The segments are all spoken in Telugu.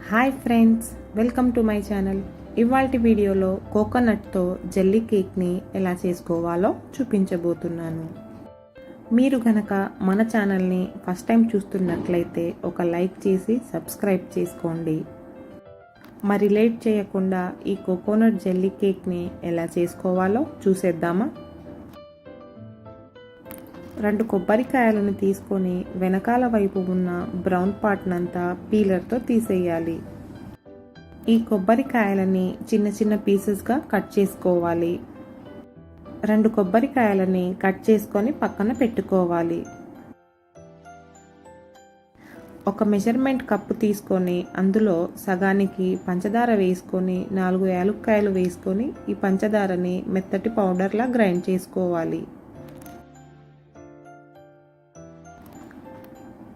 Hi friends, welcome to my channel. ఇవాల్టి వీడియోలో కోకోనట్తో జెల్లీ కేక్ని ఎలా చేసుకోవాలో చూపించబోతున్నాను. మీరు గనక మన ఛానల్ని ఫస్ట్ టైం చూస్తున్నట్లయితే ఒక లైక్ చేసి సబ్స్క్రైబ్ చేసుకోండి. మరి లేట్ చేయకుండా ఈ కోకోనట్ జెల్లీ కేక్ని ఎలా చేసుకోవాలో చూసేద్దామా? 2 కొబ్బరికాయలను తీసుకొని వెనకాల వైపు ఉన్న బ్రౌన్ పార్ట్నంతా పీలర్తో తీసేయాలి. ఈ కొబ్బరికాయలని చిన్న చిన్న పీసెస్గా కట్ చేసుకోవాలి. 2 కొబ్బరికాయలని కట్ చేసుకొని పక్కన పెట్టుకోవాలి. ఒక మెజర్మెంట్ కప్పు తీసుకొని అందులో సగానికి పంచదార వేసుకొని 4 యాలక్కాయలు వేసుకొని ఈ పంచదారని మెత్తటి పౌడర్లా గ్రైండ్ చేసుకోవాలి.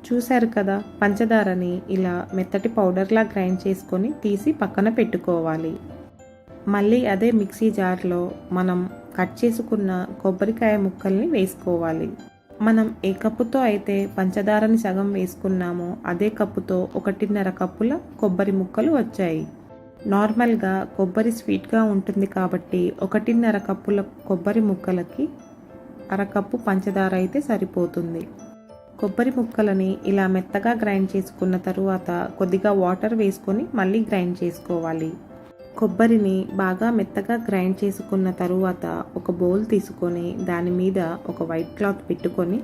చూశారు కదా, పంచదారని ఇలా మెత్తటి పౌడర్లా గ్రైండ్ చేసుకొని తీసి పక్కన పెట్టుకోవాలి. మళ్ళీ అదే మిక్సీ జార్లో మనం కట్ చేసుకున్న కొబ్బరికాయ ముక్కల్ని వేసుకోవాలి. మనం ఏ కప్పుతో అయితే పంచదారని సగం వేసుకున్నామో అదే కప్పుతో 1.5 కప్పుల కొబ్బరి ముక్కలు వచ్చాయి. నార్మల్గా కొబ్బరి స్వీట్గా ఉంటుంది కాబట్టి 1.5 కప్పుల కొబ్బరి ముక్కలకి 1/2 కప్పు పంచదార అయితే సరిపోతుంది. కొబ్బరి ముక్కలని ఇలా మెత్తగా గ్రైండ్ చేసుకున్న తరువాత కొద్దిగా వాటర్ వేసుకొని మళ్ళీ గ్రైండ్ చేసుకోవాలి. కొబ్బరిని బాగా మెత్తగా గ్రైండ్ చేసుకున్న తరువాత ఒక బౌల్ తీసుకొని దాని మీద ఒక వైట్ క్లాత్ పెట్టుకొని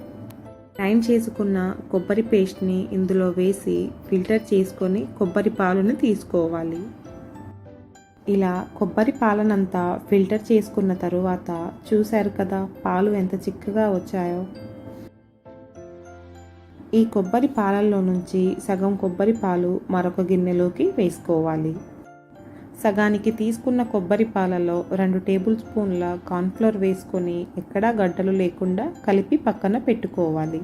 గ్రైండ్ చేసుకున్న కొబ్బరి పేస్ట్ని ఇందులో వేసి ఫిల్టర్ చేసుకొని కొబ్బరి పాలుని తీసుకోవాలి. ఇలా కొబ్బరి పాలనంతా ఫిల్టర్ చేసుకున్న తరువాత చూశారు కదా, పాలు ఎంత చిక్కగా వచ్చాయో. ఈ కొబ్బరి పాలల్లో నుంచి సగం కొబ్బరి పాలు మరొక గిన్నెలోకి వేసుకోవాలి. సగానికి తీసుకున్న కొబ్బరి పాలలో 2 టేబుల్ స్పూన్ల కార్న్ఫ్లోర్ వేసుకొని ఎక్కడా గడ్డలు లేకుండా కలిపి పక్కన పెట్టుకోవాలి.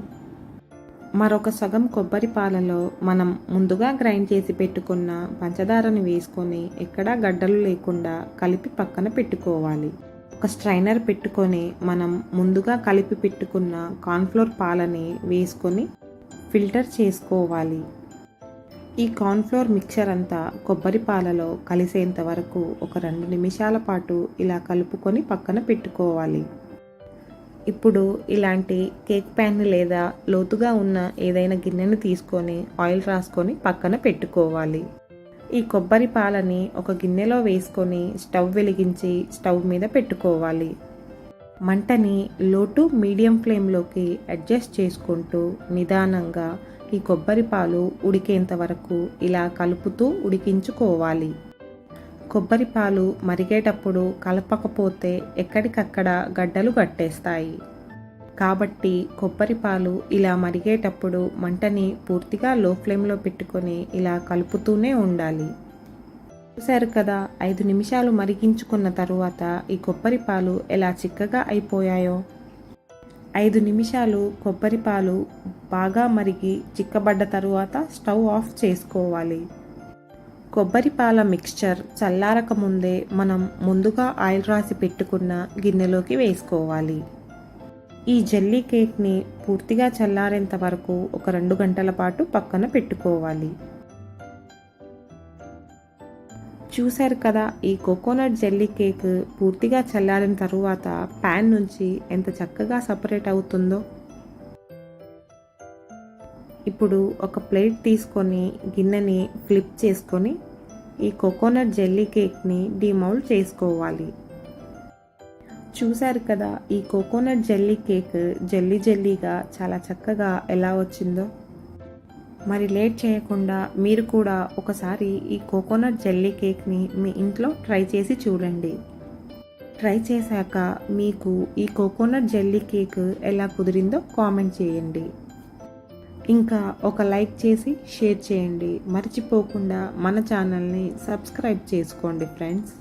మరొక సగం కొబ్బరి పాలలో మనం ముందుగా గ్రైండ్ చేసి పెట్టుకున్న పంచదారని వేసుకొని ఎక్కడా గడ్డలు లేకుండా కలిపి పక్కన పెట్టుకోవాలి. ఒక స్ట్రైనర్ పెట్టుకొని మనం ముందుగా కలిపి పెట్టుకున్న కార్న్ఫ్లోర్ పాలని వేసుకొని ఫిల్టర్ చేసుకోవాలి. ఈ కార్న్ఫ్లోర్ మిక్చర్ అంతా కొబ్బరి పాలలో కలిసేంత వరకు ఒక 2 నిమిషాల పాటు ఇలా కలుపుకొని పక్కన పెట్టుకోవాలి. ఇప్పుడు ఇలాంటి కేక్ ప్యాన్ లేదా లోతుగా ఉన్న ఏదైనా గిన్నెను తీసుకొని ఆయిల్ రాసుకొని పక్కన పెట్టుకోవాలి. ఈ కొబ్బరి పాలని ఒక గిన్నెలో వేసుకొని స్టవ్ వెలిగించి స్టవ్ మీద పెట్టుకోవాలి. మంటని లో టు మీడియం ఫ్లేమ్లోకి అడ్జస్ట్ చేసుకుంటూ నిదానంగా ఈ కొబ్బరి పాలు ఉడికేంత వరకు ఇలా కలుపుతూ ఉడికించుకోవాలి. కొబ్బరి పాలు మరిగేటప్పుడు కలపకపోతే ఎక్కడికక్కడ గడ్డలు కట్టేస్తాయి. కాబట్టి కొబ్బరి పాలు ఇలా మరిగేటప్పుడు మంటని పూర్తిగా లో ఫ్లేమ్లో పెట్టుకొని ఇలా కలుపుతూనే ఉండాలి. చూశారు కదా, 5 నిమిషాలు మరిగించుకున్న తరువాత ఈ కొబ్బరి పాలు ఎలా చిక్కగా అయిపోయాయో. 5 నిమిషాలు కొబ్బరి పాలు బాగా మరిగి చిక్కబడ్డ తరువాత స్టవ్ ఆఫ్ చేసుకోవాలి. కొబ్బరి పాల మిక్స్చర్ చల్లారక ముందే మనం ముందుగా ఆయిల్ రాసి పెట్టుకున్న గిన్నెలోకి వేసుకోవాలి. ఈ జెల్లీ కేక్ని పూర్తిగా చల్లారేంత వరకు ఒక 2 గంటల పాటు పక్కన పెట్టుకోవాలి. చూశారు కదా, ఈ కోకోనట్ జెల్లీ కేక్ పూర్తిగా చల్లారిన తరువాత ప్యాన్ నుంచి ఎంత చక్కగా సపరేట్ అవుతుందో. ఇప్పుడు ఒక ప్లేట్ తీసుకొని గిన్నెని ఫ్లిప్ చేసుకొని ఈ కోకోనట్ జెల్లీ కేక్ని డీమౌల్డ్ చేసుకోవాలి. చూశారు కదా, ఈ కోకోనట్ జెల్లీ కేక్ జెల్లీగా చాలా చక్కగా ఎలా వచ్చిందో. మరి లేట్ చేయకుండా మీరు కూడా ఒకసారి ఈ కోకోనట్ జెల్లీ కేక్ని మీ ఇంట్లో ట్రై చేసి చూడండి. ట్రై చేశాక మీకు ఈ కోకోనట్ జెల్లీ కేక్ ఎలా కుదిరిందో కామెంట్ చేయండి. ఇంకా ఒక లైక్ చేసి షేర్ చేయండి. మర్చిపోకుండా మన ఛానల్ని సబ్స్క్రైబ్ చేసుకోండి ఫ్రెండ్స్.